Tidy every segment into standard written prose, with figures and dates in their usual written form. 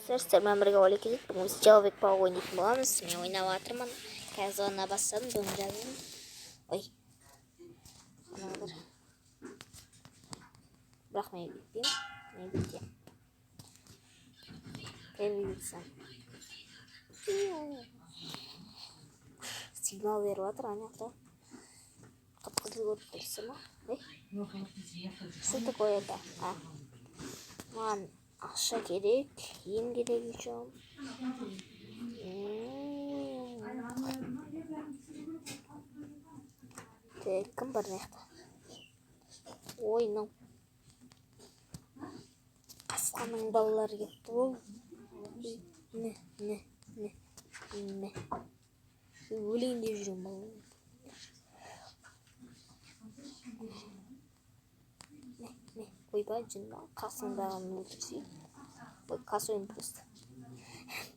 Сіздермен бірге ойлай келеді. Бүгін біз Человек паук ойнайтын боламыз. Мен ойнап жатырмын. Қазір ғана бастадым, бүгін жаздым. Ой. Қанағыдар. Бірақ мен бүйтпеймін. Мен бүйтемін. Переведсем. Сигнал беріп жатыр, анақта. Қып-қызыл көріп тұрсың ма? Что такое это? Маған ақша керек, ем керек еще. Кім бар мықты? Ой, ну. Қасқаның балалары кетті ол. Не. Өлейін деп жүрем балалар. Ойбай, жында қасыңдағанын өлтірсей. Ой, қас ойын просто.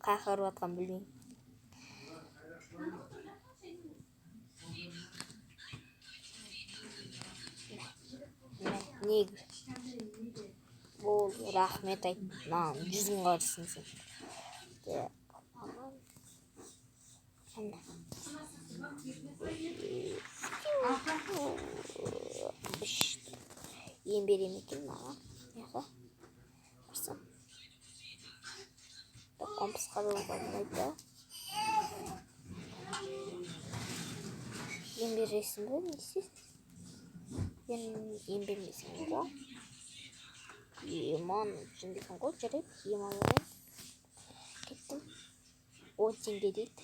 Қақырып атқан білмеймін. Неге? Ол рахмет айт. Маған 100 мың қарсың сен. Ем берем екен маған. Неға? Барсам. Компасқа да болмайды. Ем бересің бе? Не істейсің? Ем бермесің бе? Еман жындайсың ғой, жарайды. Ем алайын. Кеттім. 10 теңге дейді.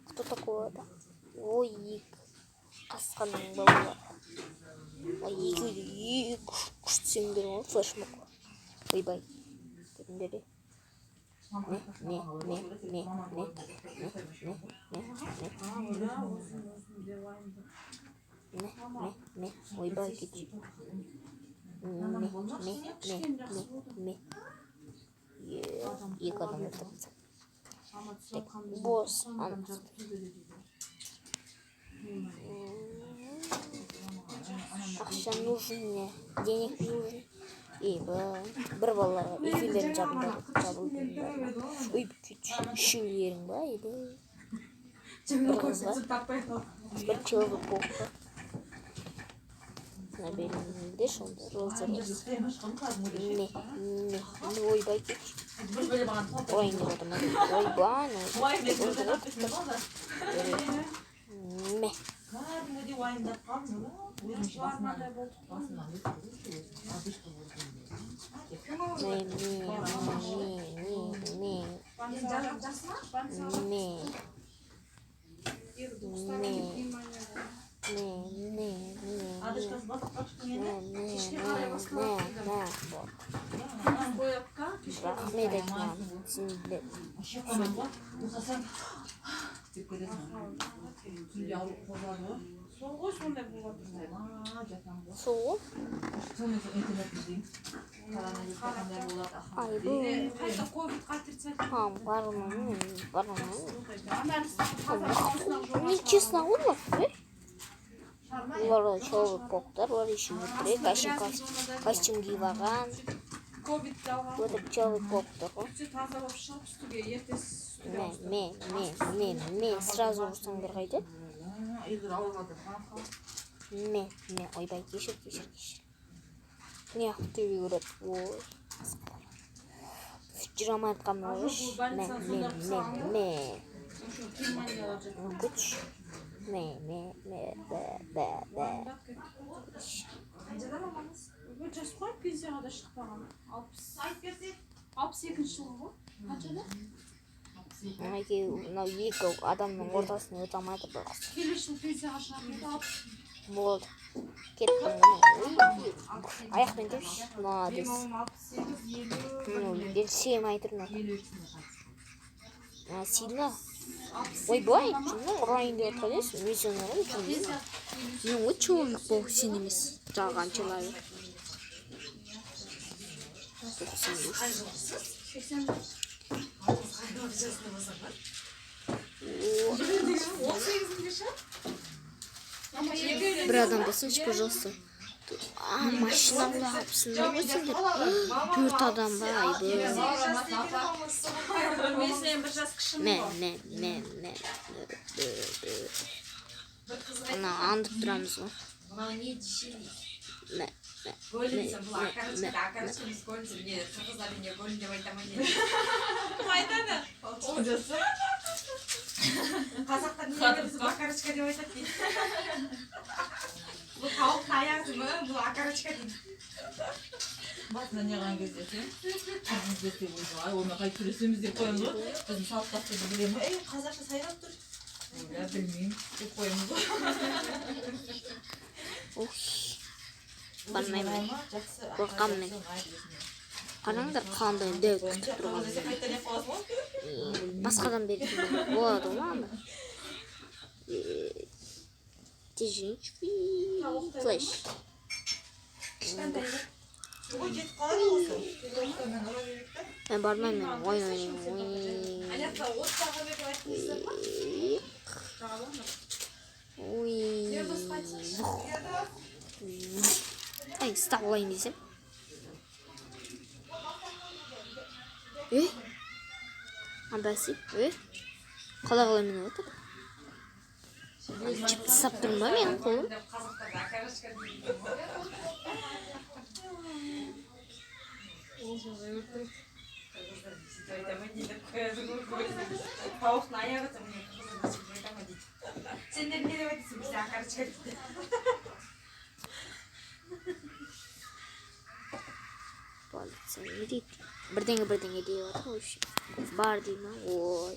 Кто такое да? Ой, қасқаның балалары. Ой, екі күштсеңдер ғой, флешмок. Ойбай. Көріңдер де. Не. Ойбай кетші. Екі адам өтірді. Бос. Ақша нужен мне. Денег нужен. Бір балаларға екеулерін жабылды. Ой, үшеулерің ба еді? Бір қызға. Бір Человек паукқа. Наберінде шонда розалар. Не. Ойбай кетші. Ойын деп отырмын. Ойбай, не. Рахмет айтман. Сол сондай болады. Сол? Ай, бұл. Қайта ковид қатыртса. Бармын. Нечестно олар, олар Человек пауктар бар, еще өтірек, костюм киіп алған. Өтіп Человек пауктар ғой. Мен сразу ұрсаңдар қайды? Ойбай, кешір. Не ақты үйгіріп, ой, қасқалар. Жүр амай атқанын олыш. Күч. Жас қой, пенсияға да шықпаған. 62 жылғы ғой. Қаншада? Екі адамның ортасына өте алмайды бір қыз. Келесі жыл пенсияға шығады. Болды. Кеттім ғана. Аяқпен жүрші. Молодец. Сем айтырмын. Сильно. Ойбай, шынның ұрайын деп отқан ес. Мен сені ұрайын үшін. Мен ғой Человек паук сен емес. Жалған Человек. 80. Bir adam basınç pожалуйста. Машина улапсın. Ne olsun der. 4 adam var ay bu. Бөлмесінен бір жас кішім Ne. Ana andırıp duramız mı? Мынау не дешевле. Ne. Бөлінсін бұл ақарышқа емес бөлінсін. Не қырғыздар не бөлін деп айтамын не. Кім айтады? Олжасы. Қазақтар не біз ақарышқа деп айтады дейді. Бұл тауық аяғы ма? Бұл ақарышқа дейді. басына неған кезде сен қызымыз десе болды ай онымен қайтып сөйлесеміз деп қоямыз ғой біздің салт дәстүрді білемін ғой ей қазақша сайрап тұр иә білмеймін деп қоямыз ғой Бармаймын. жақсы Қорқамын мен. Қараңдар қандай дөп күтіп тұрған. қайталап қаласың ғой Басқадан беретін болады ғой анда. Тежинчпи. Флеш. ой жетіп қалады осы мен ұра берейік та Ben barmаймын. Ойнаймын. Аняқта от жағып еді айтыңыздар ма? Ай, стап алайын десем. Андасы. Қалай мен отыр? Жіпті сап тұрмын ба менің қолым? Қазақтарда ақарышқа дейді. Қырғыздар сөйтіп айтамын дейді қояды ғой. Тауықтың аяғы да міне қырғыздар сөйтіп айтамын дейді. Сендер не деп айтасың бізде ақарышқа дейді. Полиция не дейді? Бірдеңе deyіп отыр ғой. Бар дей ма? Ой.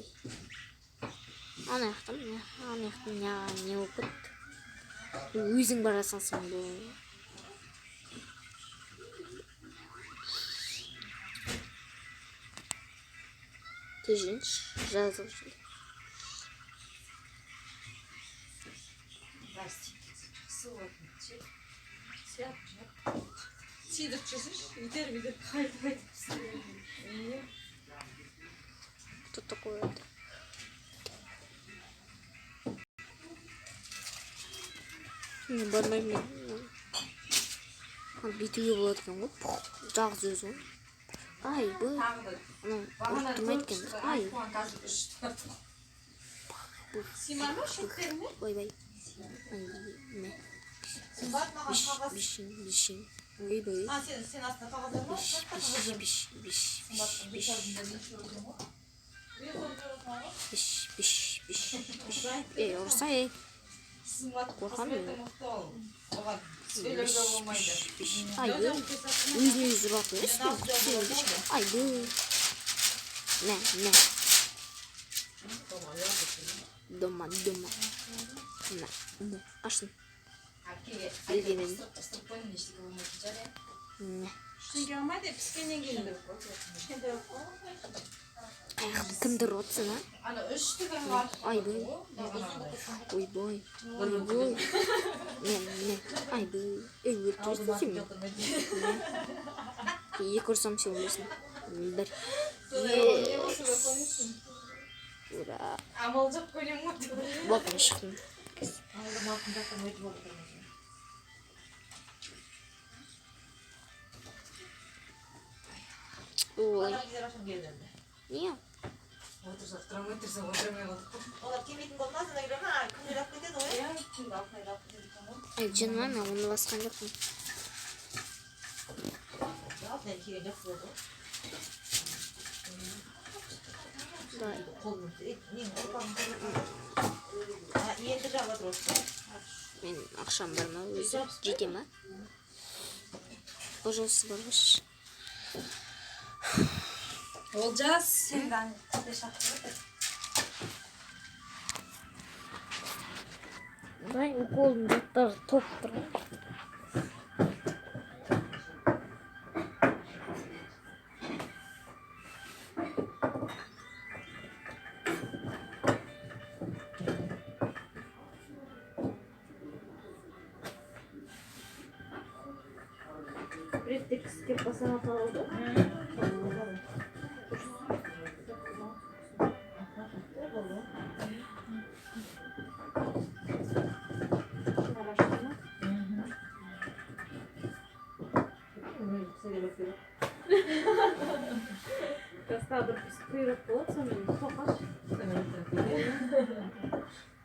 Ана яқтан не оқыт? Өзің барасың сен бұл. Тежинч, жазып жүр. Сидір чесіш, итер бітер қайтып пісіреді. Кто такой это? Не бармаймын. Бүйтуге болады екен ғой. Жағыз өзі ғой. Ай, бұл. Ұрттырмайды екен. Ай. Симар ма шеттеріне? Ой. Ай, не. Бишін. Ой. сен астына қағаздар ма Ей, ұрсай. Қорқам мен. Оған сөйлеуге болмайды. Ай, бұл. Өзіне өзі ұратын емес. Ай, бұл. Не. Дома. Не. Ашын. Білгенен. Ыстырып қойдым, ештеңе болмайды жария. Не. Ештеңе болмайды, піскеннен кейін. Кішкентай болып қалған. Кімдір отсын, а? Ана 3 деген бар. Ай, бұл. Ойбой. Не. Ай, бұл. Ей, өлтіресің сен мен. Екі ұрсам сен өлесің. Бір. Ура. Амал жоқ көрем ғой. Балкон шықтым. Ой. Не. Отырса отырмай қалдық. олар келмейтін болды ма содан кейін күнде алып кетеді ғой Күнде алып кетеді екен ғой. Ай, жыныма мен оны басқан жоқпын. мен келген жақсы болды ғой қолымыз менің ұрпағым енді жабып жатыр осы Мен ақшам бар ма өзі? Жете ма? Пожалуйста, барғыш. Олжас. Сен де қандай шақырып Дай уколдың заттары топ тұр. Ретте кісіге басана қалды. Seyrek. Gastadır kuyruk bulup sonunda tokaş.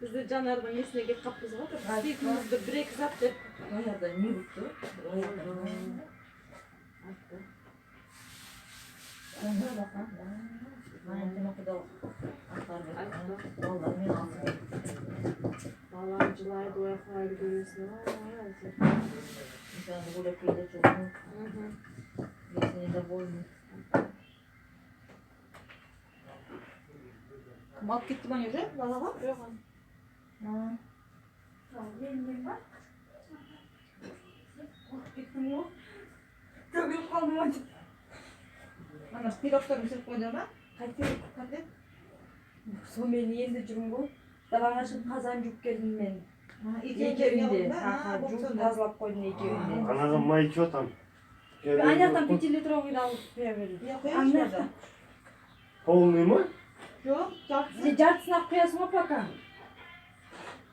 Biz de Canar'dan esine gelip kapımızı bakıp ikimizde bir iki zat verip Ayarda ne tuttu? Onlara bakalım. Ben o kadar aktar verdim. Vallahi ne yapayım? bağlancılar doya hayli görüyorsun. Bir tane de böyle kıyıda çok mu? Geçeni de boynu. Mat gitti bana göre. Valla bak. Yok Ha. Tamam, benim bak. Gittim o. Kögül kalmadı. Ana pilotlarını sırf koyacağım ha. Hadi. Hadi. Someni yedi cumbu. Davana şimdi kazancık geldim ben. Ha, İyi gelindi. Ha, cumbu tazlap koydun iyi gelindi. Anladım, may içiyor tam. Ben ayaktan bir litre oyunu alıp verirdim. Ya koyalım Anne. şurada. Kovulmuyor mu? Yok. Çarpsın. Size cartısına koyasın o bakan.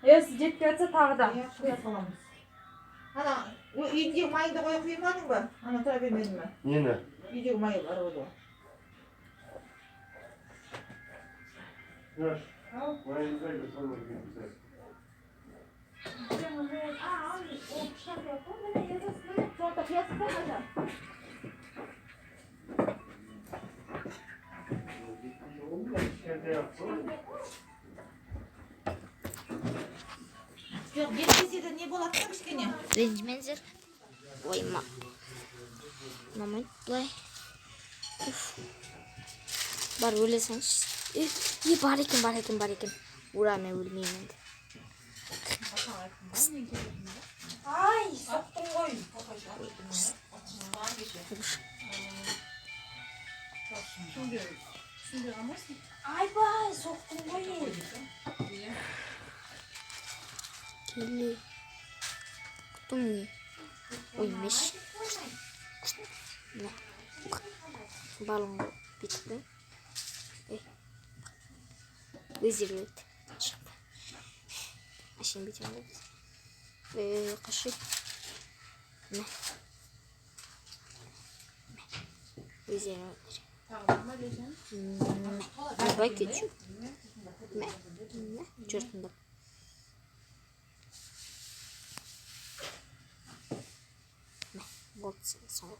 Ya sıcak gelse tağda. Ya şuraya salamız. Ana o iyice mayı da koyayım mı? Ana tabi vermedim ben. Yine. İyice mayı var orada. Ver. Mayı güzel de sonra güzel. Sonra kıyasın koyacağım. İşkence yapsın. Yok geçmesi de niye bol atmamış ki ne? Rencimenzir. Oyma. Normal play. Uf. Bar öylesen. İyi barikin. Vuramaya vurmayayım. Ay soktun koy. Ay bay soktun koy. Kirli. Kutum ne? Oymuş. Ne? Balon bitti. Вызерет. Şimdi bir tane kaşık. Ne? Вызерет. Давай кетчуп. Ne? Çırpındı. Ne? Bol soğuk.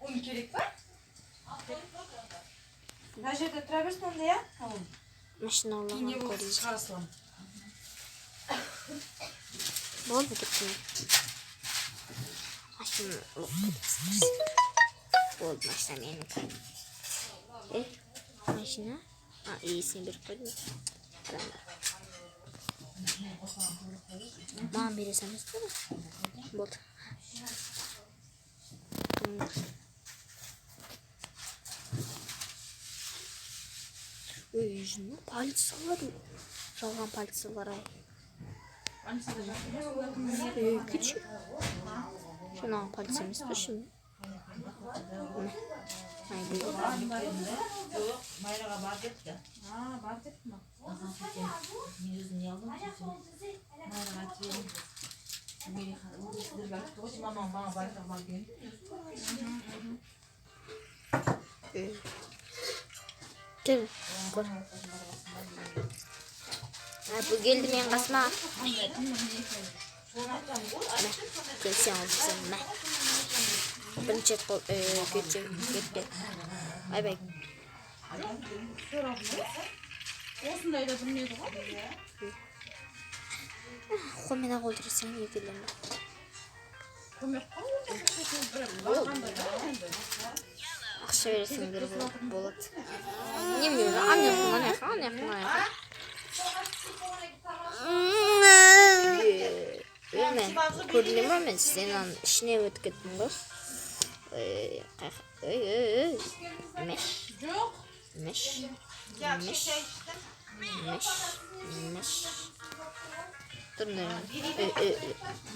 Un gerek var. Najerde travers onda ya. Tamam. Машина Allah'ım koruyacak. çıkarsam. Bol mu tutun? Maşın bol maşın yani. Maşına. İyisini bir koydum. Bana birisiniz değil mi? Bol. Yüzünde palçası var. Şalgam palçası var ay. Küçük. Şuna palçamız da şimdi. Haydi. Yok mayrağa bardak da. Ha bardak mı? Yüzünü aldım. Mayrağa açıyorum. Bir bak kocaman bana bardak var benim. Gel. Koy. Bu geldi men kasma. Gelsen olsun ben. Birinci gitti. Ay bey. Olsun da öyle bilmiyordu. Komena koydurursan yedirler. Akşa verirsin bir bolat. Ne bileyim anne. Öyle koordinam ben senin işine ötketim bu. Meş. Dur ne?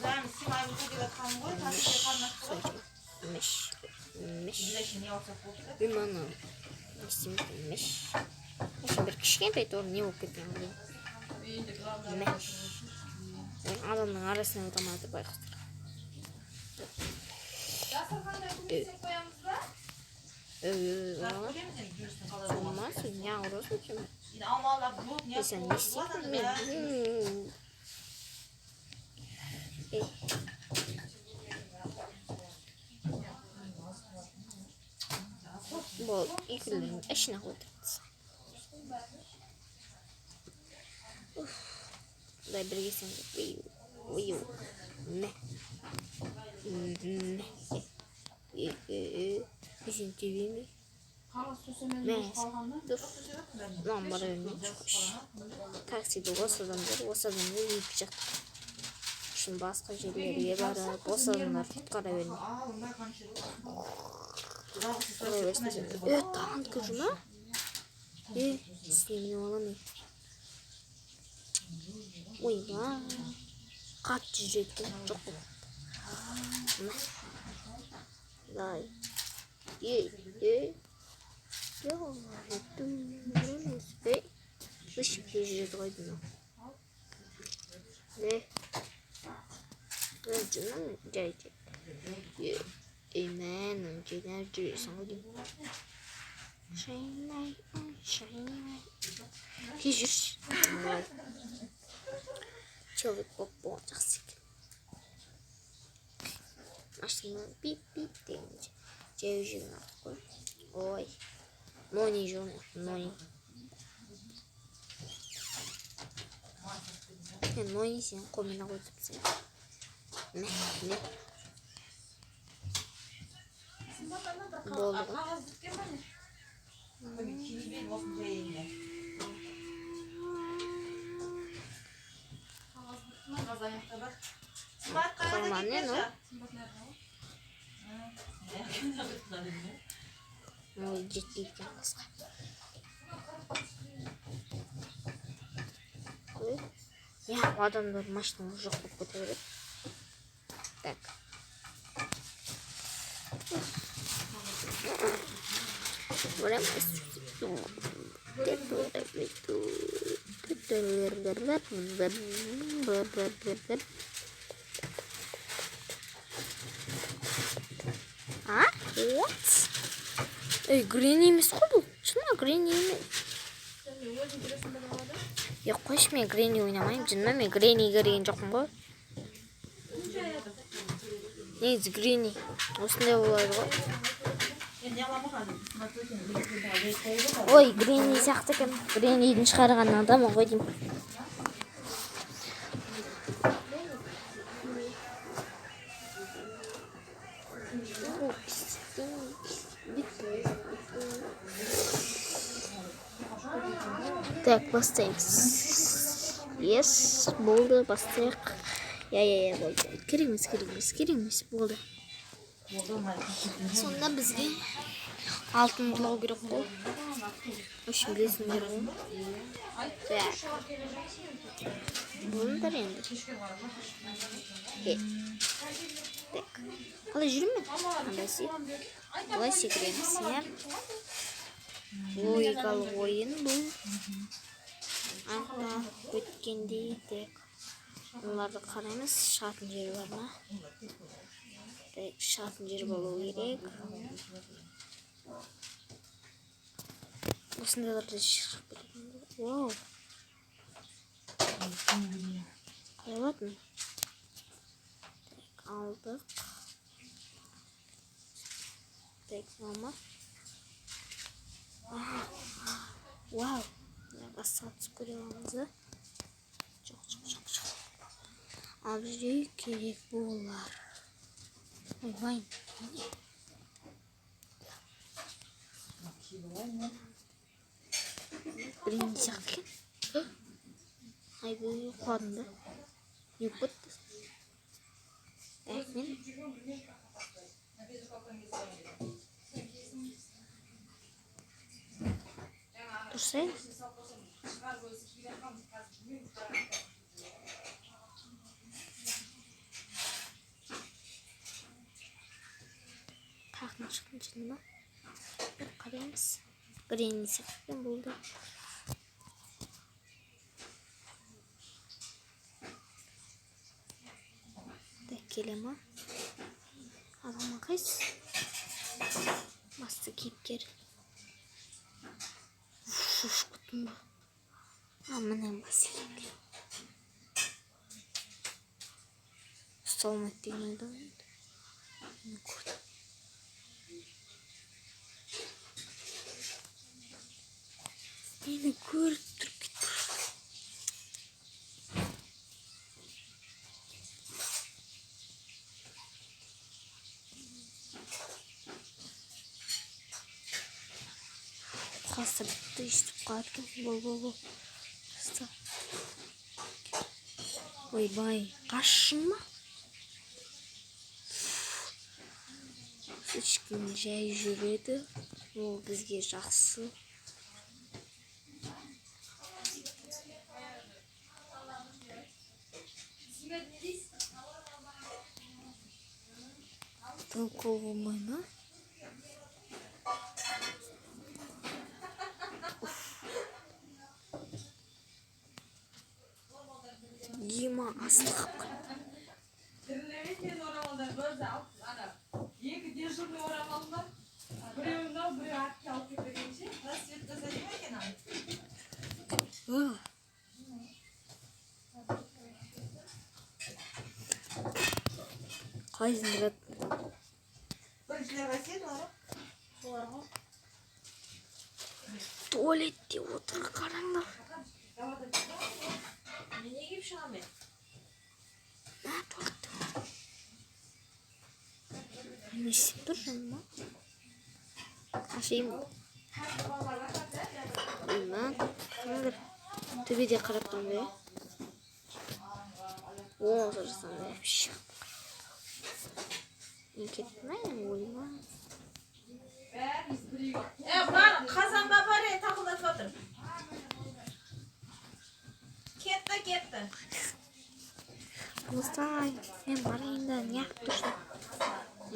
Ben Simay bu videoda kalmıyor. Taşıya kalmak. Meş. Güneşini yoksa koktu. Limonu. Meş. Şimdi кішкентай торы не болып кеткен ғой. Мә. Адамның арасынан отырмады байқұстар. Olmaz ya orası kim? Sen ne istiyorsun? Bu ikilinin eşine koyduk. Дай біргесін. Ne? Bizim TV mi? Dur. Lambalar önüne çıkmış. Takside осы адамдар үйіп жатыр. Şimdi басқа жерлерге барып, осы адамдар құтқара бермей. Талант көрді ма? Істеміне оламын. Ойба. Қатты жүреді. Жоқ. Дай. Işık yiyeceğiz koydum. Ne? Canım gelecek. Amen. Önceden duruyorsun koydum. Shine. Hiç. Человек попончик. Машина пип-пип deyince. Cevizin koy. Oy. Noni canım. Noni. Noni sen komuna koydum sen. Ne? Boldu. Forman ne no? Ой, ciddi kızlar. Ya adamlar maçtan uzak bakıyor. Tak. Buraya What? Green емес қой бұл. Шынымен Green емес. Қойшы, мен Green ойнамайым. Шынымен мен Green көрген жоқпын ғой. Негізі Green осындай болады ғой. Ой, Green сияқты кім? Green'дің шығарған адамы ғой деймін. Так, бастайық. Yes, болды, бастайық. Я, болды. Керемес, болды. Сонда бізге алтын бұлау керек қой. Үшін білесіңдер ғой. Так. Болыңдар енді. Так. Қалай жүрмін? Қалай секіреміз, я? Логикалық ойын бұл. Ата өткендей тек. Оларды қараймыз, шығатын жер бар ма? Шығатын жер болу керек. Осындайларды шығып кетеді. Вау. Қайладың? Алдық. Так, мама. Вау. Басқа түсіп көре аламыз да? Жоқ. Ал бізге керек болар. Ойбайын. Бірін сияқты кен. Ай, бұл құладың да. Үйіп бұтты. Мен. Dursaydı. Kalkma çıkın içinde. Karayımız. Green'i sıkıntı buldu. келе ма? Адамға қайсы? Басты кейіпкер. Шошқытын ба? Мынен басы кейіпкер. Ұсталмайды деген ойда ойды. Мені көріп тұрып кетті. Қалса бітті естіп қалады. Бол. Ойбай, қашын ма? Ешкім жай жүреді. Ол бізге жақсы. Толкова болмай ма? Дима астығып қалды. Тірілемейтін орамалдар көзі алып, екі дежурный орамал бар. Біреуін мынау, біреу артқа алып кеткенше. Рассвет жасайды ма екен ана? Қайсын тұрады? Біріншілер рассвет ма? Соларға? Туалетте отыр, қараңдар. Мен не киіп шығам мен? Туалетте. Не істеп тұр жаныма? Ашайын ба? Қаңдар. Төбеде қарап тұрмын бе? Осы жасам бе? Мен кеттім айын ойыма. Бар, қазанға бар, тақылдатып отыр. Кетті. Мұстай, мен барайын да, не ақ тұрсын?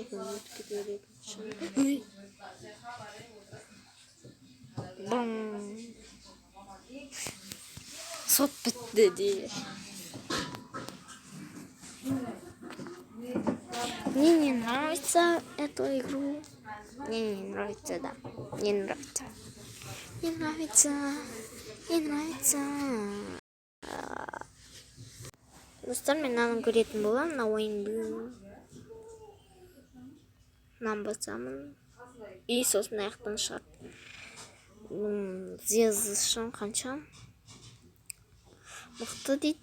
Екі өтіп кетеді. Бам! Сот бітті де. Мне не нравится эту игру. Мне не нравится, да. Не нравится. Достар, мен мынаны көретін боламын, мына ойынды. Мынаны басамын. И сосын аяқтан шығады. Зезі үшін қанша? Мықты дейді.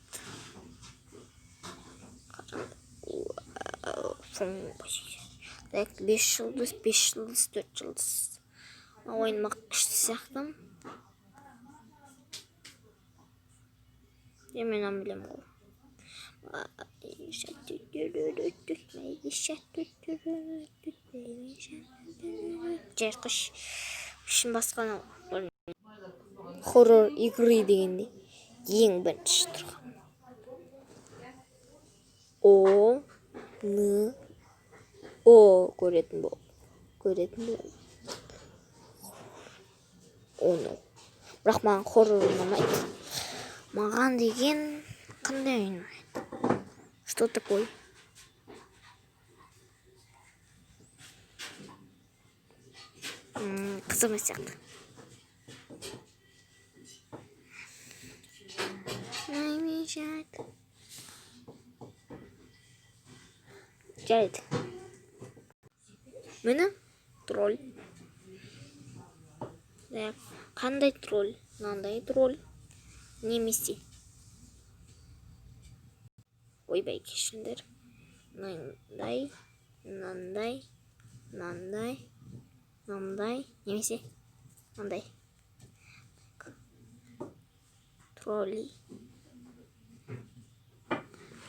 5 жұлдыз, 4 жұлдыз. Ойын күшті сияқты. Мен білем ғой. Жайқыш. Үшін басқаны хоррор игры дегенде ең бірінші тұрған. Көретін бол. Оны. Бірақ маған хоррор ұнамайды. Маған деген қандай ойын ұнайды? Что такое? Қызық сияқты. Жарайды. Мені тролль. Қандай тролль? Мынандай тролль. Немесе. Ойбай, кешіңдер. Мынандай. Немесе. Мынандай. Тролли.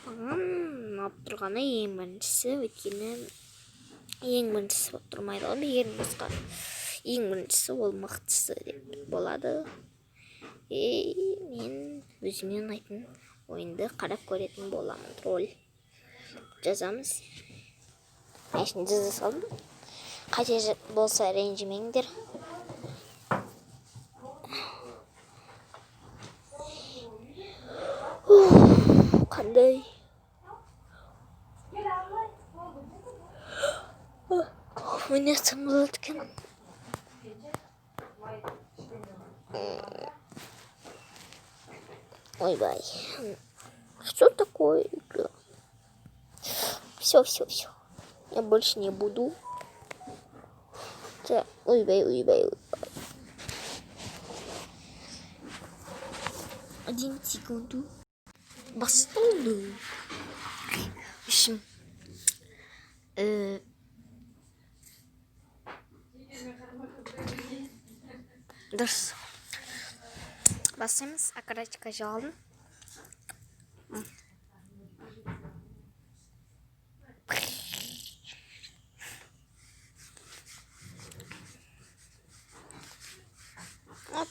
Мынап тұрғаны ең біріншісі, өйткені ең біріншісі болып тұрмайды ғой, егер басқа ең біріншісі ол мықтысы деп болады. Мен өзіме ұнайтын ойынды қарап көретін боламын. Тролль жазамыз. Мен үшін жаза салдым. Қате болса ренжімеңдер. Қандай? Oynatsam болады екен. Ой-бай. Что такое? Все. Я больше не буду. Ой-бай. 1 секунду. Бастолду. В общем, дұрыс. Басымыз аккуратика жалын.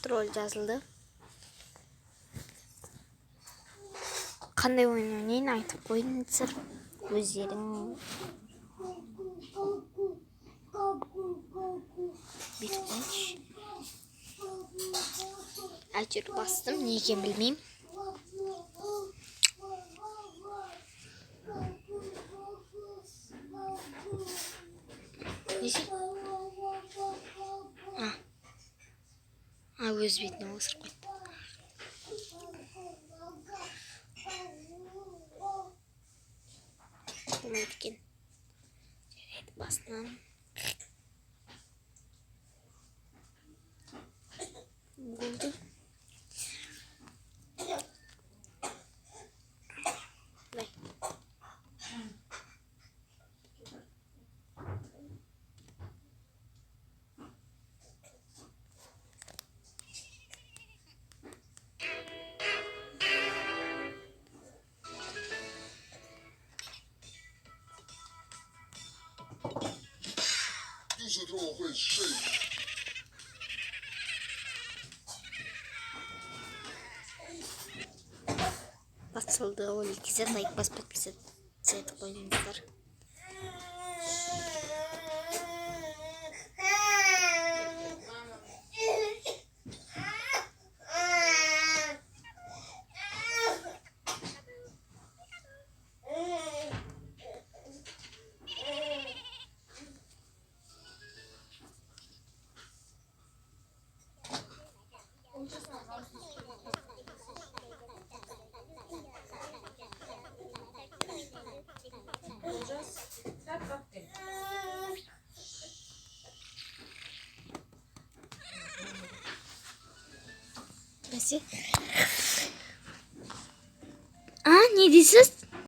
Роль жазылды. Қандай ойын ойнайын айтып қойыңыздар өздерің. Бүйтіп әйтеуір бастым, не екенін білмеймін. Өз бетіне осыр қойды. Болмайды екен. Жарайды, басынан. Болды. Дай. Басылды, ол екізет лайк басып подписаться қойыңыздар. Ne diyorsunuz?